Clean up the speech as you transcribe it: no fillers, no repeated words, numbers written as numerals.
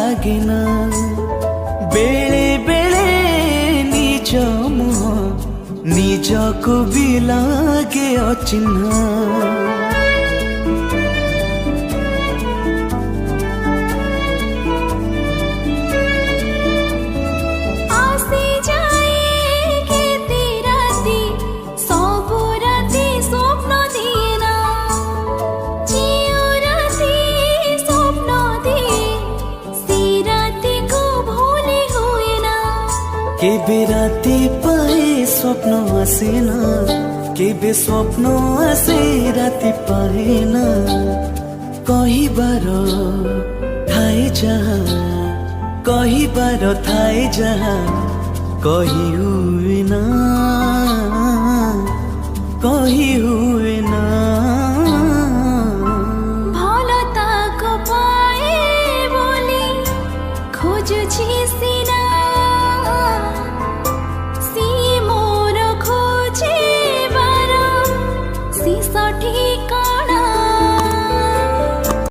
लागे ना बेले बेले निज मुह निजको भी लागे अचिन्हा केबे राति पाए स्वप्न आसेना केबे स्वप्न आसे राति पाएना कहिबार थाए जहाँ कहिबार थाए जहाँ कही हुए ना कही हुए ना भलता को पाए बोली खोजुछि सिना